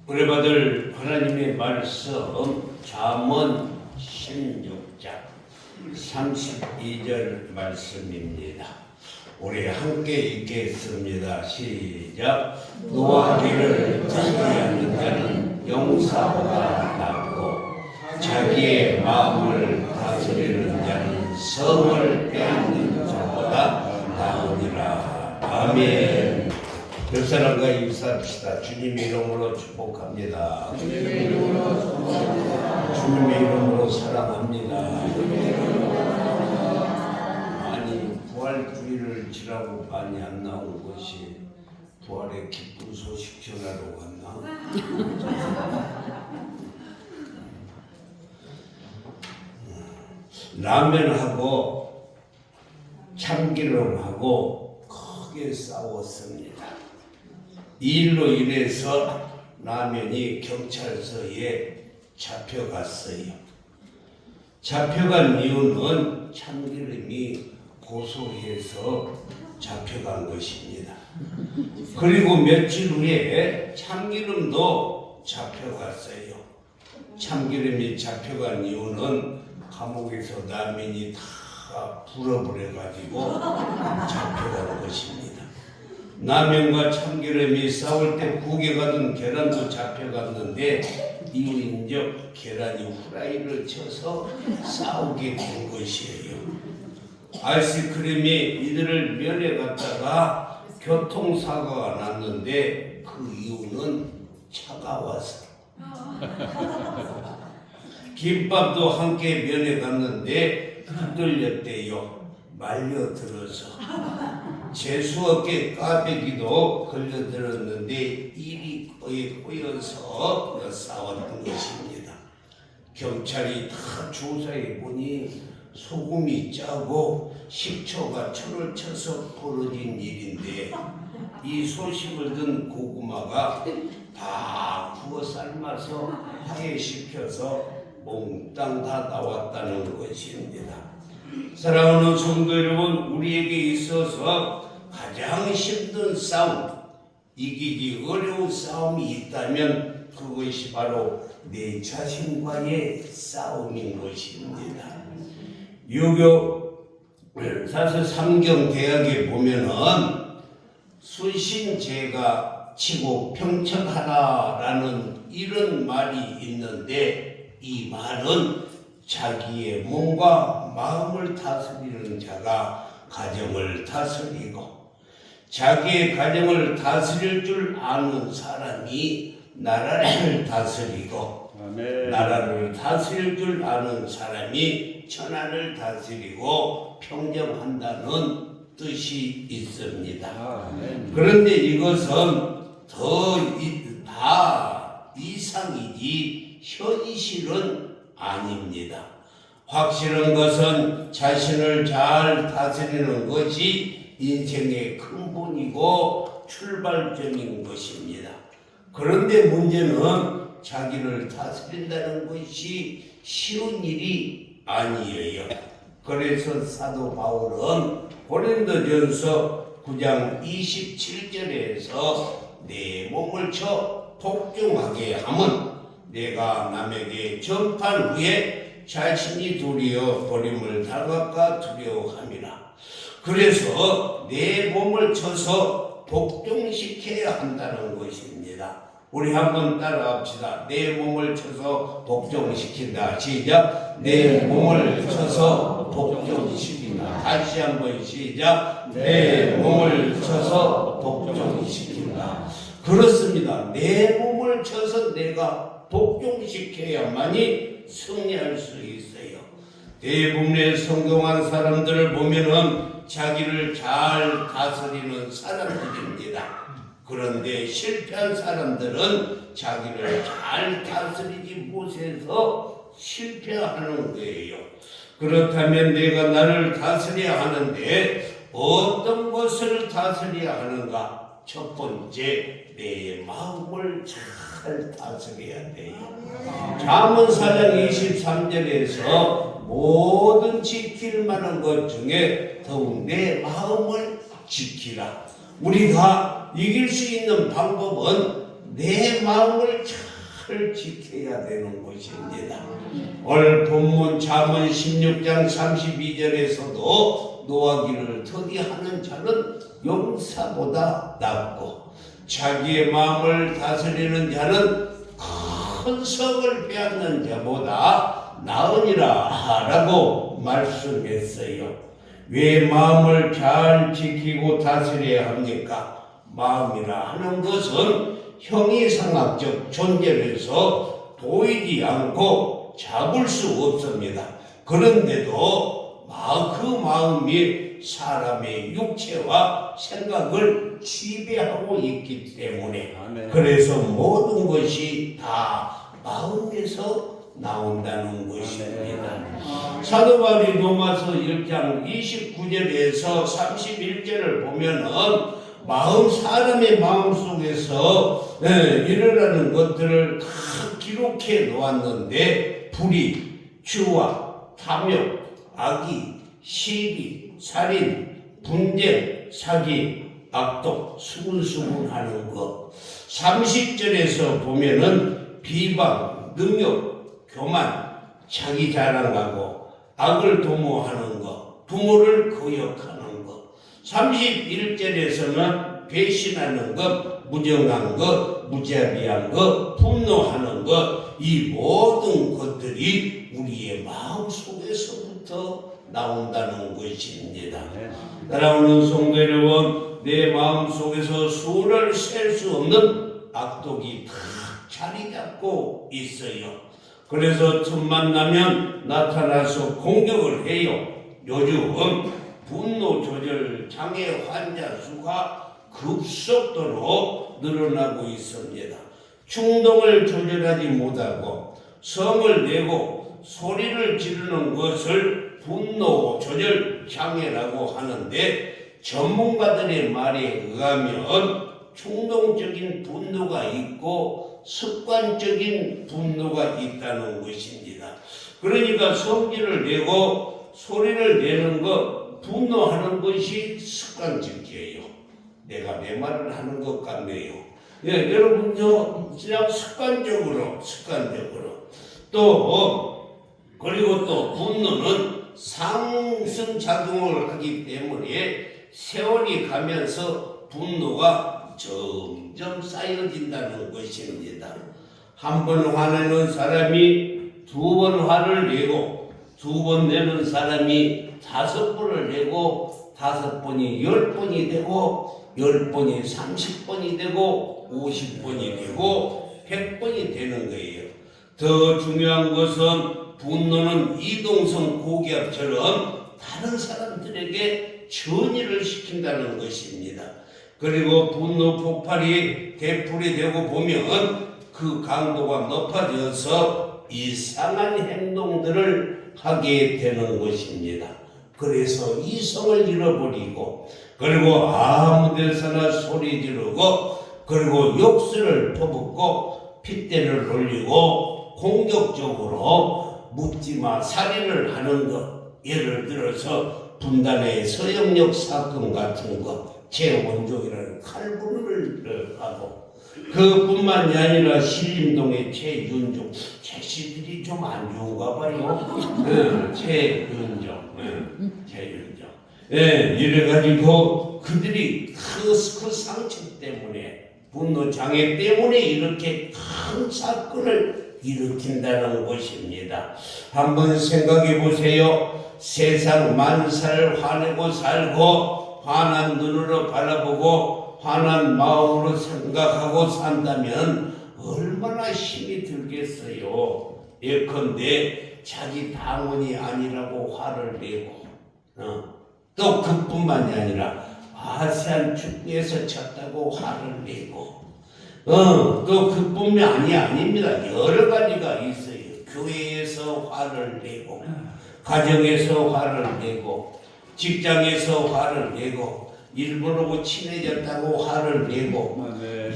은혜 받을 하나님의 말씀 잠언 16장 32절 말씀입니다. 우리 함께 읽겠습니다. 시작. 노하기를 다스리는 자는 용사보다 낫고 자기의 마음을 다스리는 자는 성을 빼앗는 자보다 나으니라. 아멘. 옆 사람과 인사합시다. 주님의 이름으로 축복합니다. 주님의 이름으로 축복합니다. 주님의 이름으로 사랑합니다. 아니 부활주의를 지라고 많이 안 나온 것이 부활의 기쁜 소식 전하러 왔나? 라면하고 참기름하고 크게 싸웠습니다. 이 일로 인해서 라면이 경찰서에 잡혀갔어요. 잡혀간 이유는 참기름이 고소해서 잡혀간 것입니다. 그리고 며칠 후에 참기름도 잡혀갔어요. 참기름이 잡혀간 이유는 감옥에서 라면이 다 불어버려가지고 잡혀간 것입니다. 라면과 참기름이 싸울 때 국에 가던 계란도 잡혀갔는데 이유인적 계란이 후라이를 쳐서 싸우게 된 것이에요. 아이스크림이 이들을 면에 갔다가 교통사고가 났는데 그 이유는 차가워서. 김밥도 함께 면에 갔는데 흔들렸대요. 말려들어서. 재수없게 까베기도 걸려들었는데 일이 거의 꼬여서 싸웠던 것입니다. 경찰이 다 조사해 보니 소금이 짜고 식초가 천을 쳐서 벌어진 일인데 이 소식을 든 고구마가 다 구워 삶아서 하얘시켜서 몽땅 다 나왔다는 것입니다. 사랑하는 성도 여러분, 우리에게 있어서 가장 힘든 싸움, 이기기 어려운 싸움이 있다면 그것이 바로 내 자신과의 싸움인 것입니다. 유교 사서 삼경대학에 보면은 순신제가 치고 평척하라라는 이런 말이 있는데 이 말은 자기의 몸과 마음을 다스리는 자가 가정을 다스리고 자기의 가정을 다스릴 줄 아는 사람이 나라를 다스리고 아멘. 나라를 다스릴 줄 아는 사람이 천하를 다스리고 평정한다는 뜻이 있습니다. 아멘. 그런데 이것은 다 이상이지 현실은 아닙니다. 확실한 것은 자신을 잘 다스리는 것이 인생의 근본이고 출발점인 것입니다. 그런데 문제는 자기를 다스린다는 것이 쉬운 일이 아니에요. 그래서 사도 바울은 고린도전서 9장 27절에서 내 몸을 쳐 복종하게 함은 내가 남에게 전판 후에 자신이 도리어 버림을 당할까 두려워함이라. 그래서 내 몸을 쳐서 복종시켜야 한다는 것입니다. 우리 한번 따라합시다. 내 몸을 쳐서 복종시킨다. 시작. 내 몸을 쳐서 복종시킨다. 다시 한번 시작. 내 몸을 쳐서 복종시킨다. 그렇습니다. 내 몸을 쳐서 내가 복종시켜야만이 승리할 수 있어요. 대부분의 성공한 사람들을 보면은 자기를 잘 다스리는 사람들입니다. 그런데 실패한 사람들은 자기를 잘 다스리지 못해서 실패하는 거예요. 그렇다면 내가 나를 다스려야 하는데 어떤 것을 다스려야 하는가? 첫 번째, 내 마음을 잘 다스려야 돼요. 잠언 4장 23절에서 모든 지킬 만한 것 중에 더욱 내 마음을 지키라. 우리가 이길 수 있는 방법은 내 마음을 잘 지켜야 되는 것입니다. 오늘 본문 잠언 16장 32절에서도 노하기를 더디하는 자는 용사보다 낫고 자기의 마음을 다스리는 자는 큰 성을 빼앗는 자보다 나으니라 라고 말씀했어요. 왜 마음을 잘 지키고 다스려야 합니까? 마음이라 하는 것은 형이상학적 존재로서 보이지 않고 잡을 수 없습니다. 그런데도 그 마음이 사람의 육체와 생각을 지배하고 있기 때문에 그래서 모든 것이 다 마음에서 나온다는 것입니다. 사도 바울이 로마서 1장 29절에서 31절을 보면은 사람의 마음 속에서 일어나는 것들을 다 기록해 놓았는데 불의, 추와, 탐욕, 악의, 시기, 살인, 분쟁, 사기, 악독, 수군수군하는 것. 30절에서 보면은 비방, 능욕, 교만, 자기 자랑하고 악을 도모하는 것, 부모를 거역하는 것. 31절에서는 배신하는 것, 무정한 것, 무자비한 것, 분노하는 것, 이 모든 것들이 우리의 마음 속에서부터 나온다는 것입니다. 따라오는 성도 여러분, 내 마음 속에서 수를 셀 수 없는 악독이 다 자리 잡고 있어요. 그래서 틈만 나면 나타나서 공격을 해요. 요즘 분노 조절 장애 환자 수가 급속도로 늘어나고 있습니다. 충동을 조절하지 못하고 성을 내고 소리를 지르는 것을 분노 조절 장애라고 하는데 전문가들의 말에 의하면 충동적인 분노가 있고 습관적인 분노가 있다는 것입니다. 그러니까 성질을 내고 소리를 내는 것, 분노하는 것이 습관적이에요. 내가 내 말을 하는 것 같네요. 여러분요, 그냥 습관적으로 그리고 또 분노는 상승작용을 하기 때문에 세월이 가면서 분노가 점점 쌓여진다는 것입니다. 한 번 화내는 사람이 두 번 화를 내고 두 번 내는 사람이 5번을 내고 5번이 10번이 되고 10번이 30번이 되고 50번이 되고 100번이 되는 거예요. 더 중요한 것은 분노는 이동성 고기압처럼 다른 사람들에게 전이를 시킨다는 것입니다. 그리고 분노 폭발이 대풀이 되고 보면 그 강도가 높아져서 이상한 행동들을 하게 되는 것입니다. 그래서 이성을 잃어버리고 그리고 아무 데서나 소리 지르고 그리고 욕설을 퍼붓고 핏대를 올리고 공격적으로 묻지마 살인을 하는 것, 예를 들어서 분단의 서영역 사건 같은 것, 최원종이라는 칼부를 하고 그뿐만이 아니라 신림동의 최윤종, 책시들이 좀 안 좋은가 봐요. 최윤종. 이래가지고 그들이 그 상처 때문에 분노 장애 때문에 이렇게 큰 사건을 일으킨다는 것입니다. 한번 생각해 보세요. 세상 만살 화내고 살고 환한 눈으로 바라보고 환한 마음으로 생각하고 산다면 얼마나 힘이 들겠어요. 예컨대 자기 당원이 아니라고 화를 내고 또 그뿐만이 아니라 아세안 축구에서 졌다고 화를 내고 또 그뿐만이 아닙니다. 여러 가지가 있어요. 교회에서 화를 내고 가정에서 화를 내고 직장에서 화를 내고 일본하고 친해졌다고 화를 내고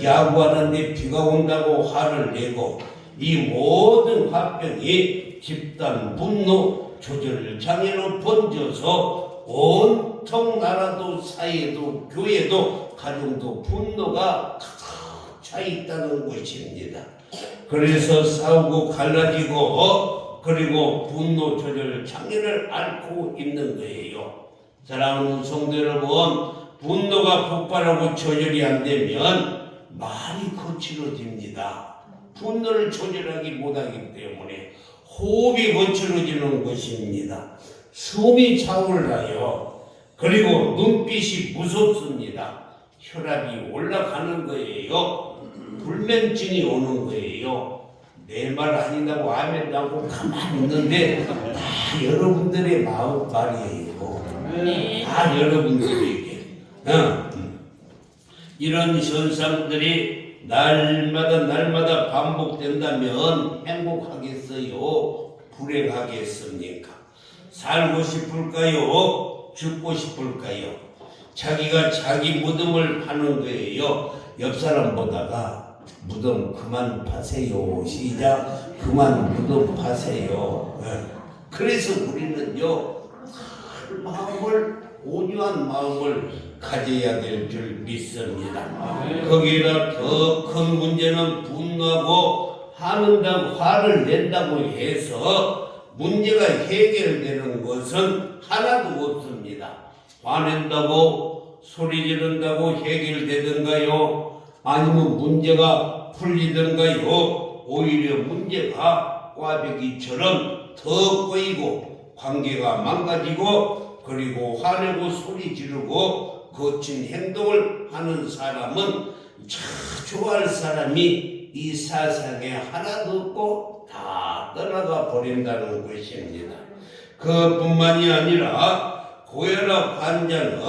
야구하는데 비가 온다고 화를 내고 이 모든 화병이 집단 분노 조절 장애로 번져서 온통 나라도 사회도 교회도 가정도 분노가 가득 차 있다는 것입니다. 그래서 싸우고 갈라지고 그리고 분노 조절 장애를 앓고 있는 거예요. 사랑하는 성도 여러분, 분노가 폭발하고 조절이 안 되면 말이 거칠어집니다. 분노를 조절하기 못하기 때문에 호흡이 거칠어지는 것입니다. 숨이 차올라요. 그리고 눈빛이 무섭습니다. 혈압이 올라가는 거예요. 불면증이 오는 거예요. 내 말 아니다고 아멘도 하고 가만히 있는데 다 여러분들의 마음 말이에요. 다 여러분들에게. 이런 현상들이 날마다 반복된다면 행복하겠어요? 불행하겠습니까? 살고 싶을까요? 죽고 싶을까요? 자기가 자기 무덤을 파는 거예요. 옆 사람 보다가 무덤 그만 파세요. 시작. 그만 무덤 파세요. 그래서 우리는요, 마음을, 온유한 마음을 가져야 될 줄 믿습니다. 거기다 더 큰 문제는 분노하고 화를 낸다고 해서 문제가 해결되는 것은 하나도 없습니다. 화낸다고 소리 지른다고 해결되던가요? 아니면 문제가 풀리던가요? 오히려 문제가 꽈배기처럼 더 꼬이고 관계가 망가지고 그리고 화내고 소리 지르고 거친 행동을 하는 사람은 좋아할 사람이 이 세상에 하나도 없고 다 떠나가 버린다는 것입니다. 그뿐만이 아니라 고혈압 환자는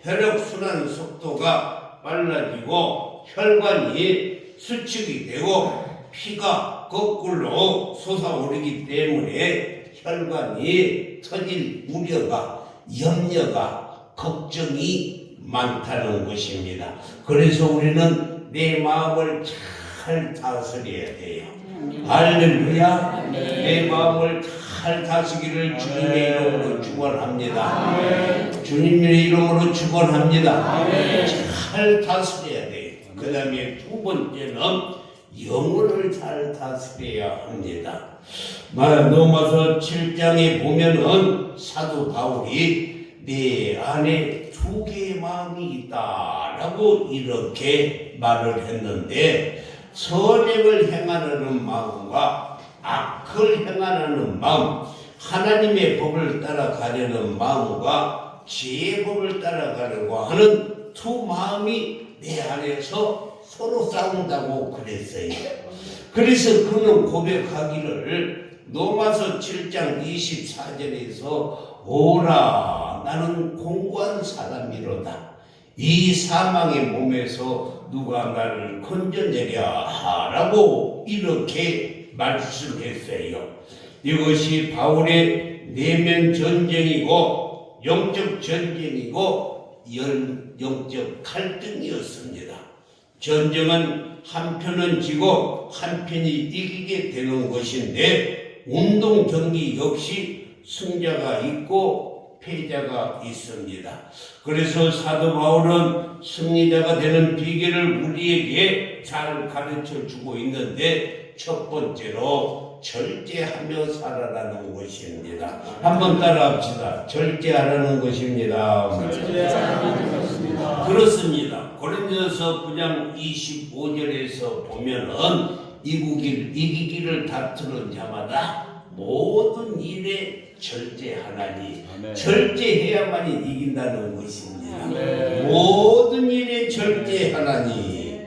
혈액순환 속도가 빨라지고 혈관이 수축이 되고 피가 거꾸로 솟아오르기 때문에 혈관이 터질 우려가, 염려가, 걱정이 많다는 것입니다. 그래서 우리는 내 마음을 잘 다스려야 돼요. 할렐루야. 내 마음을 잘 다스리기를 주님의 이름으로 축원합니다. 주님의 이름으로 축원합니다. 잘 다스려야 돼요. 그 다음에 두 번째는 영혼을 잘 다스려야 합니다. 로마서 7장에 보면은 사도 바울이 내 안에 두 개의 마음이 있다라고 이렇게 말을 했는데, 선행을 행하는 마음과 악을 행하는 마음, 하나님의 법을 따라가려는 마음과 지혜의 법을 따라가려고 하는 두 마음이 내 안에서 서로 싸운다고 그랬어요. 그래서 그는 고백하기를 로마서 7장 24절에서 오라 나는 공고한 사람이로다. 이 사망의 몸에서 누가 나를 건져내랴 하라고 이렇게 말씀했어요. 이것이 바울의 내면 전쟁이고 영적 전쟁이고 영적 갈등이었습니다. 전쟁은 한편은 지고 한편이 이기게 되는 것인데, 운동 경기 역시 승자가 있고 패자가 있습니다. 그래서 사도 바울은 승리자가 되는 비결을 우리에게 잘 가르쳐 주고 있는데, 첫 번째로 절제하며 살아라는 것입니다. 한번 따라합시다. 절제하라는 것입니다. 절제하라는 것입니다. 그렇습니다. 고린도서 9장 25절에서 보면은 이기기를 다투는 자마다 모든 일에 절제하나니, 절제해야만이 이긴다는 것입니다. 모든 일에 절제하나니.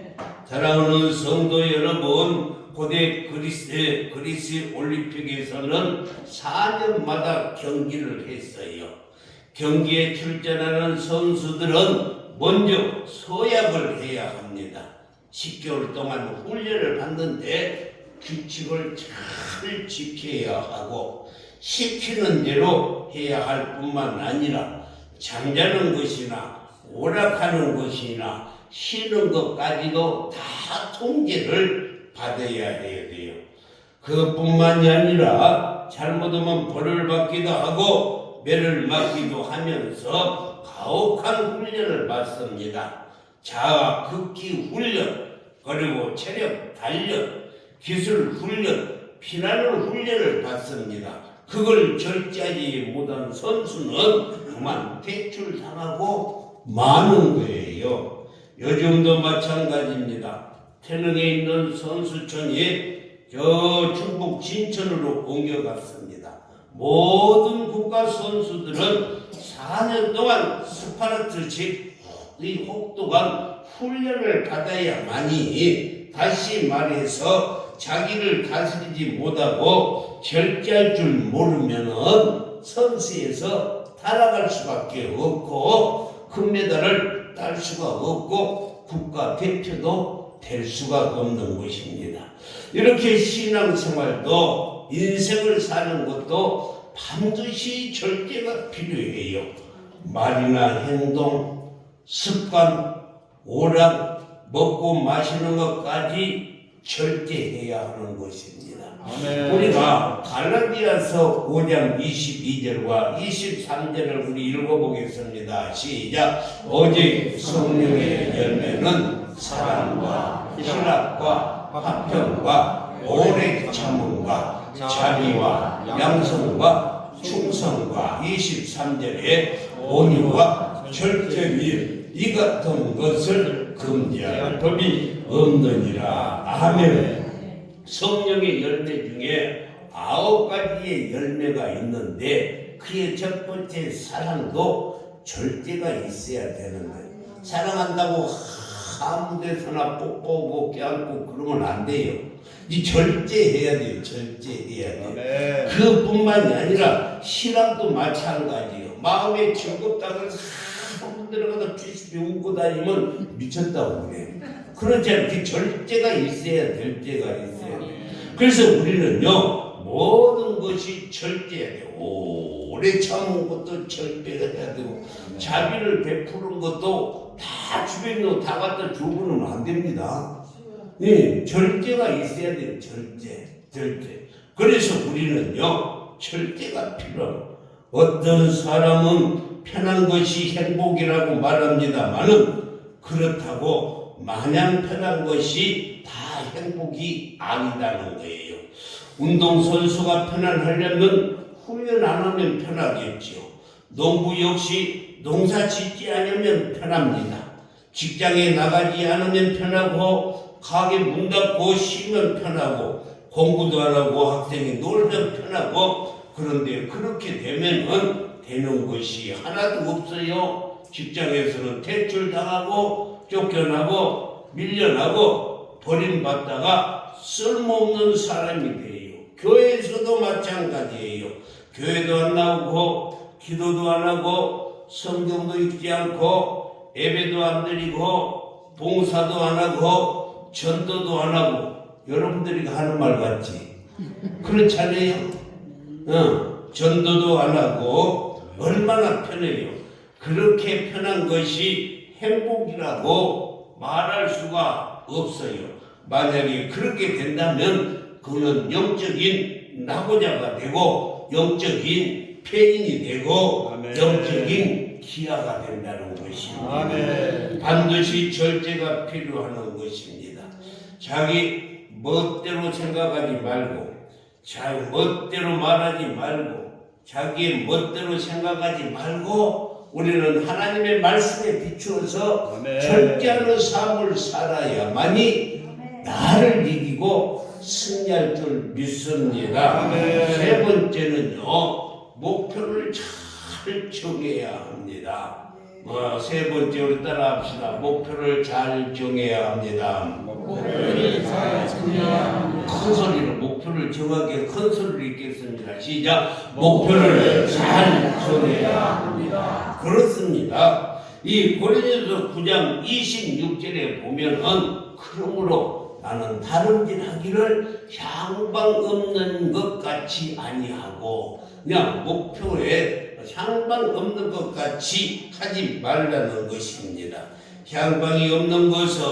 사랑하는 성도 여러분, 고대 그리스 올림픽에서는 4년마다 경기를 했어요. 경기에 출전하는 선수들은 먼저 서약을 해야 합니다. 10개월 동안 훈련을 받는데 규칙을 잘 지켜야 하고 시키는 대로 해야 할 뿐만 아니라 잠자는 것이나 오락하는 것이나 쉬는 것까지도 다 통제를 받아야 해야 돼요. 그뿐만이 아니라 잘못하면 벌을 받기도 하고 매를 맞기도 하면서 가혹한 훈련을 받습니다. 자아 극기 훈련, 그리고 체력 단련, 기술 훈련, 피나는 훈련을 받습니다. 그걸 절제하지 못한 선수는 그만 퇴출당하고 마는 거예요. 요즘도 마찬가지입니다. 태릉에 있는 선수촌이 저 충북 진천으로 옮겨갔습니다. 모든 국가 선수들은 4년 동안 스파르타식 이 혹독한 훈련을 받아야만이, 다시 말해서 자기를 다스리지 못하고 절제할 줄 모르면은 선수에서 타락할 수밖에 없고 금메달을 딸 수가 없고 국가 대표도 될 수가 없는 것입니다. 이렇게 신앙생활도 인생을 사는 것도 반드시 절제가 필요해요. 말이나 행동, 습관, 오락, 먹고 마시는 것까지 절제해야 하는 것입니다. 아멘. 우리가 갈라디아서 5장 22절과 23절을 우리 읽어보겠습니다. 시작. 오직 성령의 열매는 사랑과 희락과 화평과 오래 참음과 자비와 양성과 충성과 23절에 온유와 절제미 이 같은 것을 금지할 법이 없느니라. 아멘. 성령의 열매 중에 9가지의 열매가 있는데 그의 첫 번째 사랑도 절제가 있어야 되는 거예요. 사랑한다고 아무 데서나 뽀뽀하고 껴안고 그러면 안 돼요. 이 절제해야 돼요. 절제해야 돼요. 네. 그뿐만이 아니라 신앙도 마찬가지예요. 마음에 즐겁다고 해서 한번 들어가서 피시피 웃고 다니면 미쳤다고 그래요. 그렇지 않게 절제가 있어야 될 때가 있어요. 그래서 우리는요, 모든 것이 절제해야 돼요. 오래 참은 것도 절제해야 되고, 자비를 베푸는 것도 다 주변으로 다 갖다 주고는 안 됩니다. 네, 절제가 있어야 돼요. 절제. 그래서 우리는요, 절제가 필요해요. 어떤 사람은 편한 것이 행복이라고 말합니다만은 그렇다고 마냥 편한 것이 다 행복이 아니다는 거예요. 운동선수가 편안하려면 훈련 안 하면 편하겠죠. 농부 역시 농사 짓지 않으면 편합니다. 직장에 나가지 않으면 편하고 가게 문 닫고 쉬면 편하고 공부도 안 하고 학생이 놀면 편하고, 그런데 그렇게 되면은 되는 것이 하나도 없어요. 직장에서는 퇴출당하고 쫓겨나고 밀려나고 버림받다가 쓸모없는 사람이 돼요. 교회에서도 마찬가지예요. 교회도 안 나오고 기도도 안 하고 성경도 읽지 않고 예배도 안 드리고 봉사도 안 하고 전도도 안 하고, 여러분들이 하는 말 같지? 그렇지 않아요? 전도도 안 하고 얼마나 편해요. 그렇게 편한 것이 행복이라고 말할 수가 없어요. 만약에 그렇게 된다면 그는 영적인 낙오자가 되고 영적인 폐인이 되고 아멘. 영적인 기아가 된다는 것입니다. 아멘. 반드시 절제가 필요한 것입니다. 자기 멋대로 생각하지 말고, 자기 멋대로 말하지 말고, 자기의 멋대로 생각하지 말고, 우리는 하나님의 말씀에 비추어서 아멘. 절제하는 삶을 살아야만이 나를 이기고 승리할 줄 믿습니다. 아멘. 세 번째는요, 목표를 잘 정해야 합니다. 세 번째 우리 따라 합시다. 목표를 잘 정해야 합니다. 목표를 잘 정해야 합니다. 큰 소리로 목표를 정하게 큰 소리로 읽겠습니다. 시작. 목표를 잘 정해야 합니다. 그렇습니다. 이 고린도서 9장 26절에 보면은 그러므로 나는 다름질하기를 향방 없는 것 같이 아니하고, 그냥 목표에 향방 없는 것 같이 하지 말라는 것입니다. 향방이 없는 것은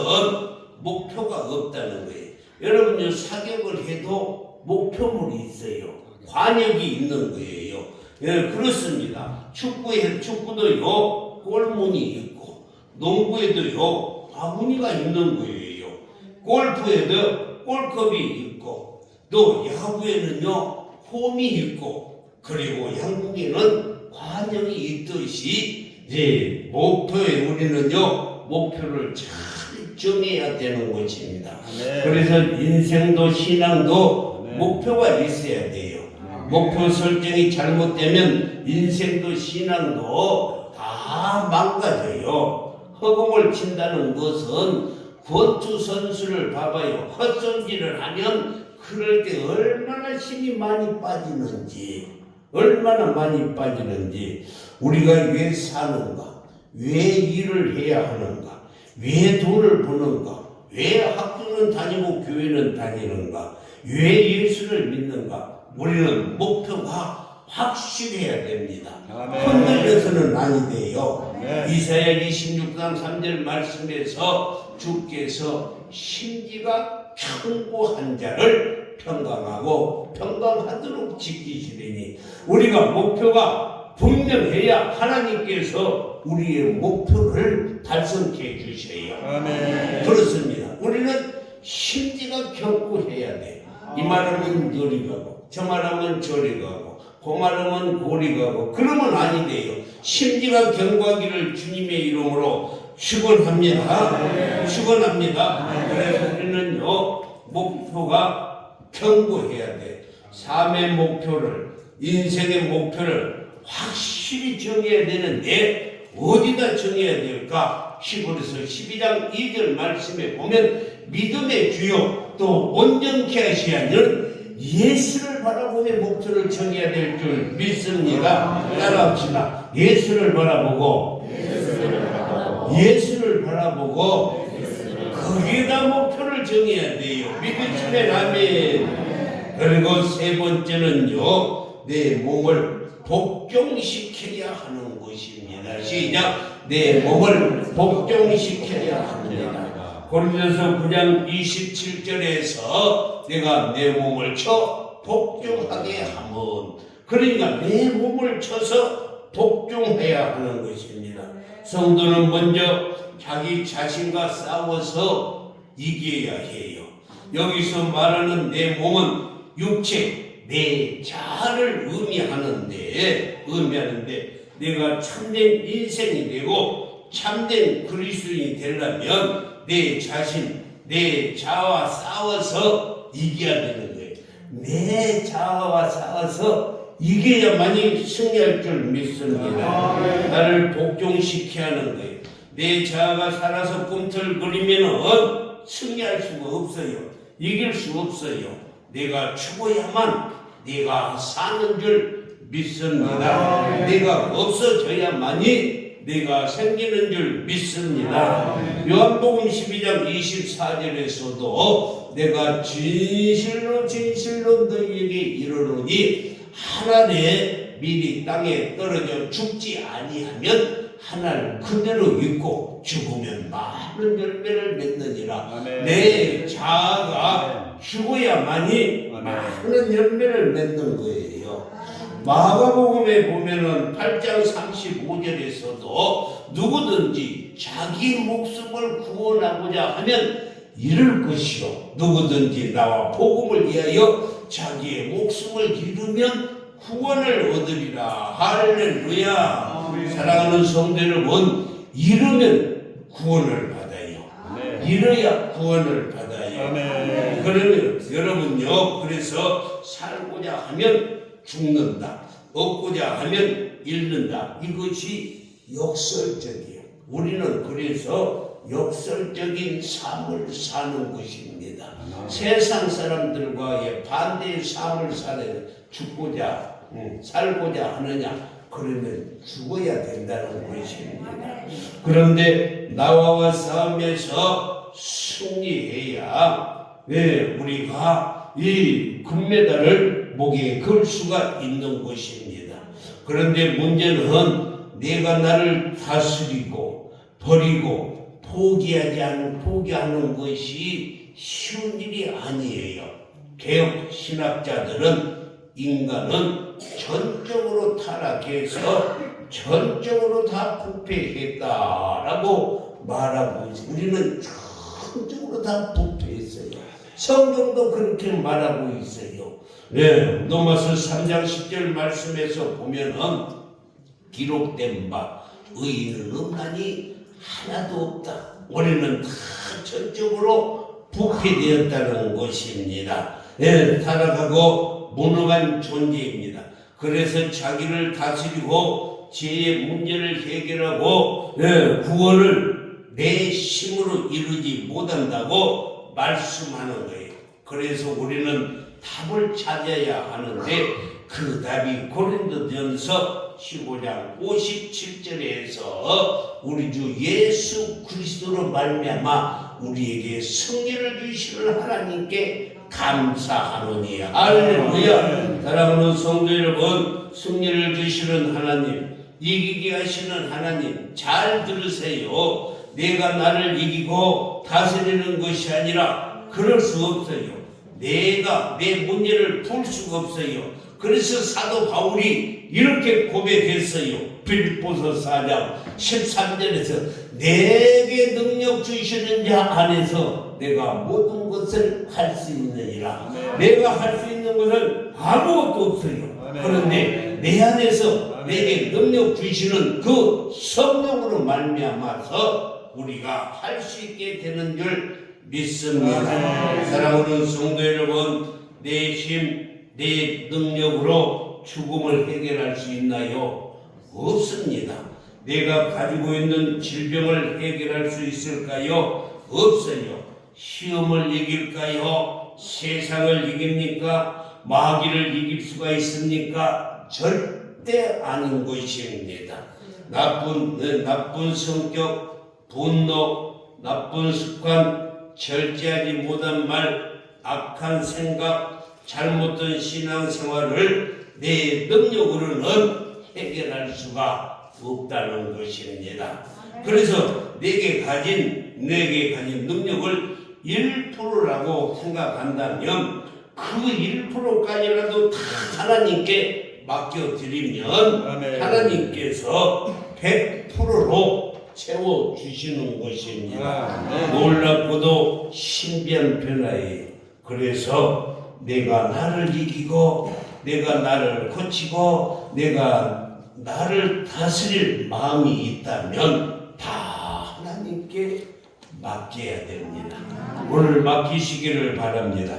목표가 없다는 거예요. 여러분요, 사격을 해도 목표물이 있어요. 관역이 있는 거예요. 예, 그렇습니다. 축구도요, 골문이 있고, 농구에도요, 바구니가 있는 거예요. 골프에도 골컵이 있고 또 야구에는요 홈이 있고 그리고 양궁에는 관영이 있듯이 이제 목표에 우리는요 목표를 잘 정해야 되는 것입니다. 네. 그래서 인생도 신앙도 네. 목표가 있어야 돼요. 목표 설정이 잘못되면 인생도 신앙도 다 망가져요. 허공을 친다는 것은 권투 선수를 봐봐요. 헛손질을 하면 그럴 때 얼마나 힘이 많이 빠지는지 우리가 왜 사는가, 왜 일을 해야 하는가, 왜 돈을 버는가, 왜 학교는 다니고 교회는 다니는가, 왜 예수를 믿는가. 우리는 목표가 확실해야 됩니다. 아멘. 흔들려서는 아니 돼요. 네. 이사야 26장 3절 말씀에서 주께서 심지가 평고한 자를 평강하고 평강하도록 지키시리니 우리가 목표가 분명해야 하나님께서 우리의 목표를 달성해 주셔요. 아멘. 그렇습니다. 우리는 심지가 견고해야 돼. 이 말하면 요리 가고 저 말하면 저리 가고 그 말하면 고리 가고 그러면 아니 돼요. 심지가 견고하기를 주님의 이름으로 축원합니다. 축원합니다. 그래서 우리는요 목표가 견고해야 돼. 삶의 목표를 인생의 목표를 확실히 정해야 되는데 어디다 정해야 될까? 히브리서 12장 2절 말씀에 보면 믿음의 주요 또 온전케 하시는 예수를 바라보며 목표를 정해야 될 줄 믿습니다. 따라합시다. 예수를 바라보고 거기에다 목표를 정해야 돼요. 믿으시면 아멘. 그리고 세 번째는요 내 몸을 복종시켜야 하는 것입니다. 시작. 내 몸을 복종시켜야 합니다. 고린도서 9장 27절에서 내가 내 몸을 쳐 복종하게 하면 그러니까 내 몸을 쳐서 복종해야 하는 것입니다. 성도는 먼저 자기 자신과 싸워서 이겨야 해요. 여기서 말하는 내 몸은 육체, 내 자아를 의미하는데 내가 참된 인생이 되고 참된 그리스도인이 되려면 내 자신, 내 자아와 싸워서 이겨야 되는 거예요. 내 자아와 싸워서 이겨야만이 승리할 줄 믿습니다. 나를 복종시켜야 하는 거예요. 내 자아가 살아서 꿈틀거리면 승리할 수가 없어요. 이길 수 없어요. 내가 죽어야만 내가 사는 줄 믿습니다. 내가 없어져야만이 내가 생기는 줄 믿습니다. 요한복음 12장 24절에서도 내가 진실로 너희에게 이르노니 하나에 미리 땅에 떨어져 죽지 아니하면 하나를 그대로 있고 죽으면 많은 열매를 맺느니라. 아멘. 내 자아가 죽어야만이 많은 열매를 맺는 거예요. 마가복음에 보면은 8장 35절에서도 누구든지 자기 목숨을 구원하고자 하면 잃을 것이요 누구든지 나와 복음을 위하여 자기의 목숨을 잃으면 구원을 얻으리라. 할렐루야. 사랑하는 성도 여러분, 잃으면 구원을 받아요. 잃어야 구원을 받아요. 그러면 여러분요, 그래서 살고자 하면 죽는다, 얻고자 하면 잃는다. 이것이 역설적이에요. 우리는 그래서 역설적인 삶을 사는 것입니다. 세상 사람들과의 반대의 삶을 사는 죽고자 살고자 하느냐, 그러면 죽어야 된다는 것입니다. 그런데 나와 싸움에서 승리해야 우리가 이 금메달을 목에 걸 수가 있는 것입니다. 그런데 문제는 내가 나를 다스리고 버리고 포기하는 것이 쉬운 일이 아니에요. 개혁 신학자들은 인간은 전적으로 타락해서 전적으로 다 부패했다라고 말하고 있습니다. 우리는 전적으로 다 부패했어요. 성경도 그렇게 말하고 있어요. 네, 로마서 3장 10절 말씀에서 보면은 기록된 바 의인은 없나니 하나도 없다. 우리는 다 전적으로 부패되었다는 것입니다. 네, 타락하고 무능한 존재입니다. 그래서 자기를 다스리고 죄의 문제를 해결하고 구원을 내 힘으로 이루지 못한다고 말씀하는 거예요. 그래서 우리는 답을 찾아야 하는데 그 답이 고린도전서 15장 57절에서 우리 주 예수 그리스도로 말미암아 우리에게 승리를 주시는 하나님께 감사하노니. 할렐루야. 사랑하는 성도 여러분, 승리를 주시는 하나님, 이기게 하시는 하나님 잘 들으세요. 내가 나를 이기고 다스리는 것이 아니라 그럴 수 없어요. 내가 내 문제를 풀 수가 없어요. 그래서 사도 바울이 이렇게 고백했어요. 빌립보서 4장 13절에서 내게 능력 주시는 자 안에서 내가 모든 것을 할 수 있느니라. 내가 할 수 있는 것은 아무것도 없어요. 그런데 내 안에서 내게 능력 주시는 그 성령으로 말미암아서 우리가 할 수 있게 되는 줄 믿습니다. 사랑하는 성도 여러분, 내 힘, 내 능력으로 죽음을 해결할 수 있나요? 없습니다. 내가 가지고 있는 질병을 해결할 수 있을까요? 없어요. 시험을 이길까요? 세상을 이깁니까? 마귀를 이길 수가 있습니까? 절대 아닌 것입니다. 나쁜 성격, 분노, 나쁜 습관, 절제하지 못한 말, 악한 생각, 잘못된 신앙생활을 내 능력으로는 해결할 수가 없다는 것입니다. 그래서 내게 가진 능력을 1%라고 생각한다면 그 1%까지라도 다 하나님께 맡겨드리면 하나님께서 100%로 채워주시는 것입니다. 놀랍고도 신비한 변화예요. 그래서 내가 나를 이기고 내가 나를 고치고 내가 나를 다스릴 마음이 있다면 다 하나님께 맡겨야 됩니다. 오늘 맡기시기를 바랍니다.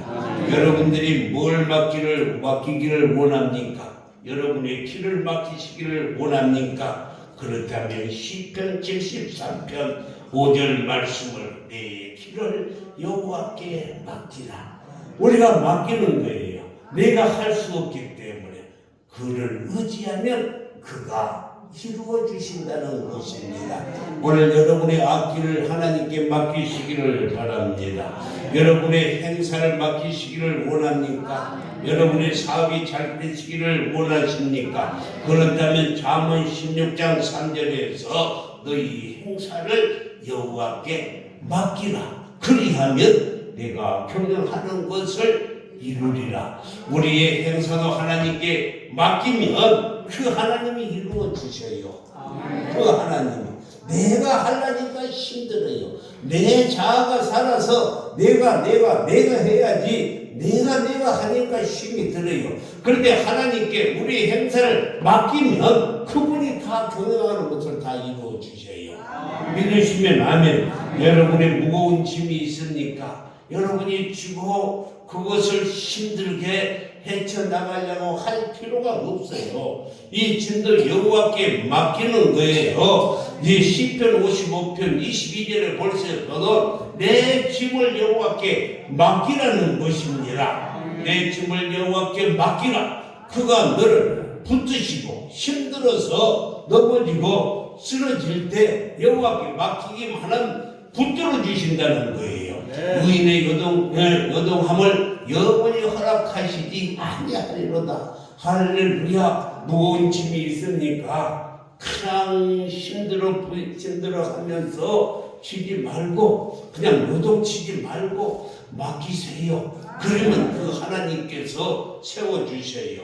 여러분들이 뭘 맡기기를 원합니까? 여러분의 길을 맡기시기를 원합니까? 그렇다면 시편 73편 5절 말씀을 내 길을 여호와께 맡기라. 우리가 맡기는 거예요. 내가 할 수 없기 때문에 그를 의지하면 그가 이루어 주신다는 것입니다. 오늘 여러분의 앞길을 하나님께 맡기시기를 바랍니다. 여러분의 행사를 맡기시기를 원합니까? 여러분의 사업이 잘 되시기를 원하십니까? 그렇다면 잠언 16장 3절에서 너희 행사를 여호와께 맡기라. 그리하면 내가 경영하는 것을 이루리라. 우리의 행사도 하나님께 맡기면 그 하나님이 이루어 주셔요. 그 하나님이. 내가 하려니까 힘들어요. 내 자아가 살아서 내가 해야지. 내가 하니까 힘이 들어요. 그런데 하나님께 우리 행사를 맡기면 그분이 다 경영하는 것을 다 이루어 주셔요. 믿으시면 아멘. 여러분의 무거운 짐이 있습니까? 여러분이 지고 그것을 힘들게 헤쳐나가려고 할 필요가 없어요. 이 짐들 여호와께 맡기는 거예요. 이 시편 55편 22절에 벌써 내 짐을 여호와께 맡기라는 것입니다. 내 짐을 여호와께 맡기라. 그가 너를 붙드시고 힘들어서 넘어지고 쓰러질 때 여호와께 맡기기만 하면 붙들어 주신다는 거예요. 의인의 요동함을 영원히 허락하시지 아니하리로다. 할렐루야. 무거운 짐이 있습니까? 그냥 힘들어 하면서 치지 말고 그냥 요동치지 말고 맡기세요. 그러면 그 하나님께서 세워주셔요.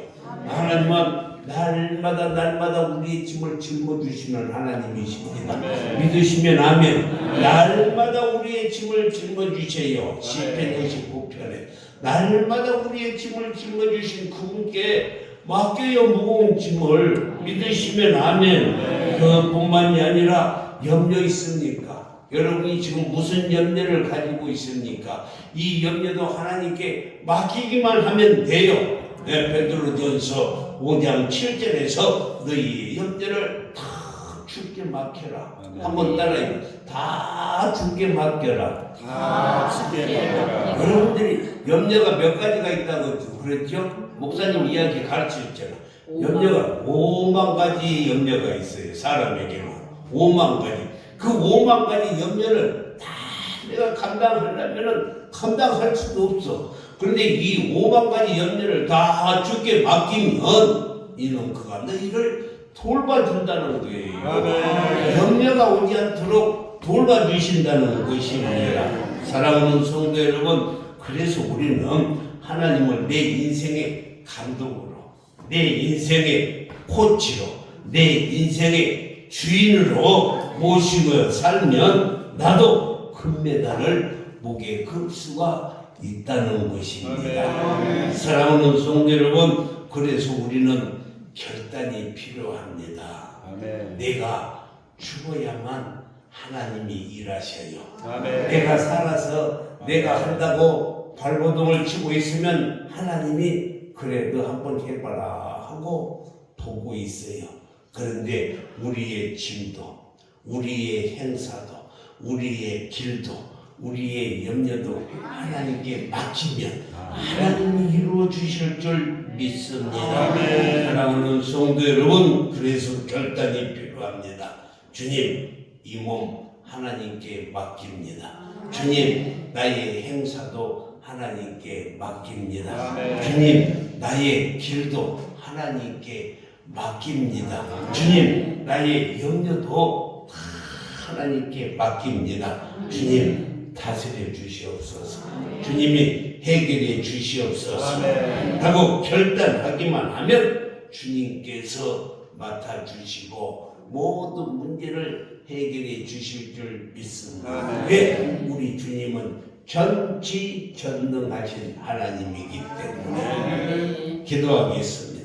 하나님은 날마다 우리의 짐을 짊어주시는 하나님이십니다. 믿으시면 아멘. 날마다 우리의 짐을 짊어주세요. 시편 59편에 날마다 우리의 짐을 짊어주신 그분께 맡겨요. 무거운 짐을. 믿으시면 아멘. 그뿐만이 아니라 염려 있습니까? 여러분이 지금 무슨 염려를 가지고 있습니까? 이 염려도 하나님께 맡기기만 하면 돼요. 베드로전서 5장 7절에서 너희 염려를 다 주께 맡겨라. 한번 따라해요. 다 주께 맡겨라. 다 주께 맡겨라. 여러분들이 염려가 몇 가지가 있다고 그랬죠? 목사님 이야기 가르치셨잖아. 염려가 5만 가지 염려가 있어요. 사람에게는 5만 가지. 그 5만 가지 염려를 다 내가 감당하려면 감당할 수도 없어. 그런데 이 5만 가지 염려를 다 주께 맡기면 이는 그가 너희를 돌봐준다는 거예요. 염려가 오지 않도록 돌봐주신다는 것입니다. 사랑하는 성도 여러분, 그래서 우리는 하나님을 내 인생의 감독으로, 내 인생의 코치로, 내 인생의 주인으로 모시고 살면 나도 금메달을 목에 걸 수가 있다는 것입니다. 사랑하는 성도 여러분, 그래서 우리는 결단이 필요합니다. 내가 죽어야만 하나님이 일하셔요. 내가 살아서 내가 한다고 발버둥을 치고 있으면 하나님이 그래 너 한번 해봐라 하고 보고 있어요. 그런데 우리의 짐도 우리의 행사도 우리의 길도 우리의 염려도 하나님께 맡기면 하나님이 이루어 주실 줄 믿습니다. 사랑하는 성도 여러분, 그래서 결단이 필요합니다. 주님, 이 몸 하나님께 맡깁니다. 주님, 나의 행사도 하나님께 맡깁니다. 주님, 나의 길도 하나님께 맡깁니다. 주님, 나의 염려도 하나님께 맡깁니다. 주님, 다스려 주시옵소서. 주님이 해결해 주시옵소서. 하고 결단하기만 하면 주님께서 맡아주시고 모든 문제를 해결해 주실 줄 믿습니다. 왜? 우리 주님은 전지전능하신 하나님이기 때문에. 기도하겠습니다.